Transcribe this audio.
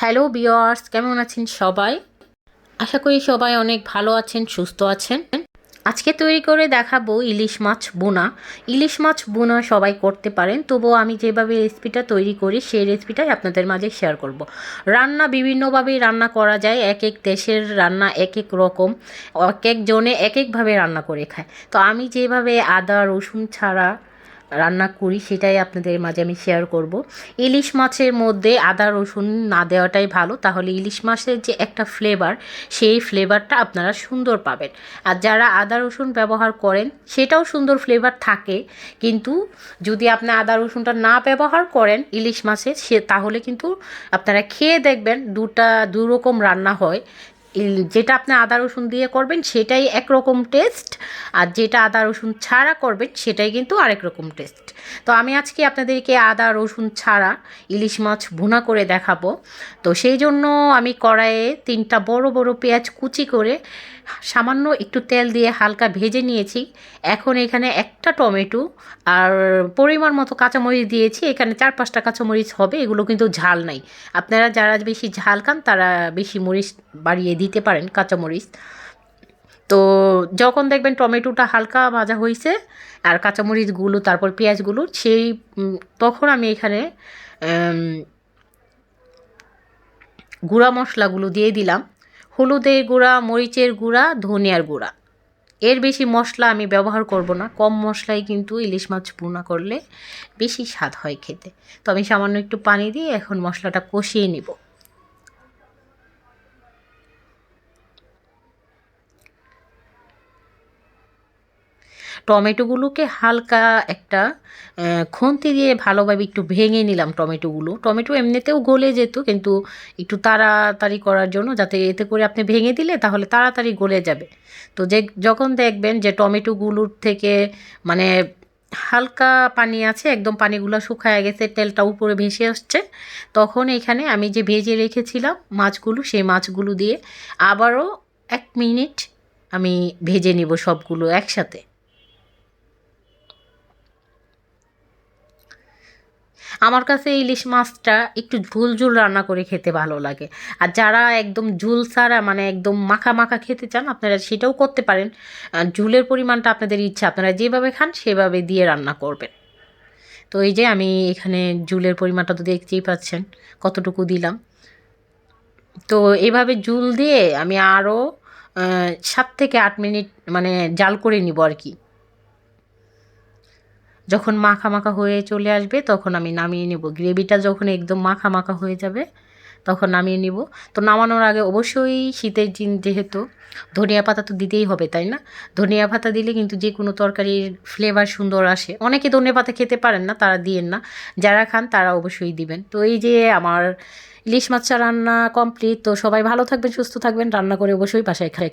Hello viewers, কেমন আছেন সবাই? আশা করি সবাই অনেক ভালো আছেন, সুস্থ আছেন। আজকে তৈরি করে দেখাবো ইলিশ মাছ বোনা। ইলিশ মাছ বোনা সবাই করতে পারেন, তবুও আমি যেভাবে রেসিপিটা তৈরি করি সেই রেসিপিটাই আপনাদের মাঝে শেয়ার করব। রান্না বিভিন্নভাবেই রান্না করা যায়, এক এক দেশের রান্না এক এক রকম, এক একজনে এক একভাবে রান্না করে খায়। তো আমি যেভাবে আদা রসুন ছাড়া রান্না করি সেটাই আপনাদের মাঝে আমি শেয়ার করব। ইলিশ মাছের মধ্যে আদা রসুন না দেওয়াটাই ভালো, তাহলে ইলিশ মাছের যে একটা ফ্লেভার সেই ফ্লেভারটা আপনারা সুন্দর পাবেন। আর যারা আদা রসুন ব্যবহার করেন সেটাও সুন্দর ফ্লেভার থাকে, কিন্তু যদি আপনি আদা রসুনটা না ব্যবহার করেন ইলিশ মাছে তাহলে কিন্তু আপনারা খেয়ে দেখবেন দু রকম রান্না হয়। যেটা আপনি আদা রসুন দিয়ে করবেন সেটাই একরকম টেস্ট, আর যেটা আদা রসুন ছাড়া করবেন সেটাই কিন্তু আরেক রকম টেস্ট। তো আমি আজকে আপনাদেরকে আদা রসুন ছাড়া ইলিশ মাছ ভুনা করে দেখাবো। তো সেই জন্য আমি কড়াইয়ে 3টা বড় বড় পেঁয়াজ কুচি করে সামান্য একটু তেল দিয়ে হালকা ভেজে নিয়েছি। এখন এখানে একটা টমেটো আর পরিমাণ মতো কাঁচামরিচ দিয়েছি। এখানে 4-5টা কাঁচামরিচ হবে, এগুলো কিন্তু ঝাল নাই। আপনারা যারা বেশি ঝাল খান তারা বেশি মরিচ বাড়িয়ে দিতে পারেন, কাঁচামরিচ। তো যখন দেখবেন টমেটোটা হালকা ভাজা হয়েছে আর কাঁচামরিচগুলো তারপর পেঁয়াজগুলো তখন আমি এখানে গুঁড়া মশলাগুলো দিয়ে দিলাম। হলুদের গুঁড়া, মরিচের গুঁড়া, ধনিয়ার গুঁড়া। এর বেশি মশলা আমি ব্যবহার করব না, কম মশলায় কিন্তু ইলিশ মাছ ভুনা করলে বেশি স্বাদ হয় খেতে। তো আমি সামান্য একটু পানি দিয়ে এখন মশলাটা কষিয়ে নিব। টমেটোগুলোকে হালকা একটা খুন্তি দিয়ে ভালোভাবে একটু ভেঙে নিলাম। টমেটো এমনিতেও গলে যেত, কিন্তু একটু তাড়াতাড়ি করার জন্য, যাতে এতে করে আপনি ভেঙে দিলে তাহলে তাড়াতাড়ি গলে যাবে। তো যখন দেখবেন যে টমেটোগুলোর থেকে মানে হালকা পানি আছে, একদম পানিগুলো শুকায় গেছে, তেলটা উপরে ভেসে আসছে, তখন এখানে আমি যে ভেজে রেখেছিলাম মাছগুলো সেই মাছগুলো দিয়ে আবারও 1 মিনিট আমি ভেজে নিব সবগুলো একসাথে। আমার কাছে ইলিশ মাছটা একটু ঝোল ঝোল রান্না করে খেতে ভালো লাগে। আর যারা একদম ঝোল ছাড়া মানে একদম মাখা মাখা খেতে চান আপনারা সেটাও করতে পারেন। ঝোলের পরিমাণটা আপনাদের ইচ্ছা, আপনারা যেভাবে খান সেভাবে দিয়ে রান্না করবেন। তো এই যে আমি এখানে ঝোলের পরিমাণটা তো দেখতেই পাচ্ছেন কতটুকু দিলাম। তো এভাবে ঝোল দিয়ে আমি আরও 7 থেকে 8 মিনিট মানে জাল করে নিব আর কি। যখন মাখা মাখা হয়ে চলে আসবে তখন আমি নামিয়ে নেব। গ্রেভিটা যখন একদম মাখা মাখা হয়ে যাবে তখন নামিয়ে নিব। তো নামানোর আগে অবশ্যই শীতের দিন যেহেতু ধনিয়া পাতা তো দিতেই হবে, তাই না? ধনিয়া পাতা দিলে কিন্তু যে কোনো তরকারির ফ্লেভার সুন্দর আসে। অনেকে ধনিয়া পাতা খেতে পারেন না, তারা দিয়েন না, যারা খান তারা অবশ্যই দিবেন। তো এই যে আমার ইলিশ মাছ রান্না কমপ্লিট। তো সবাই ভালো থাকবেন, সুস্থ থাকবেন, রান্না করে অবশ্যই বাসায় খাই।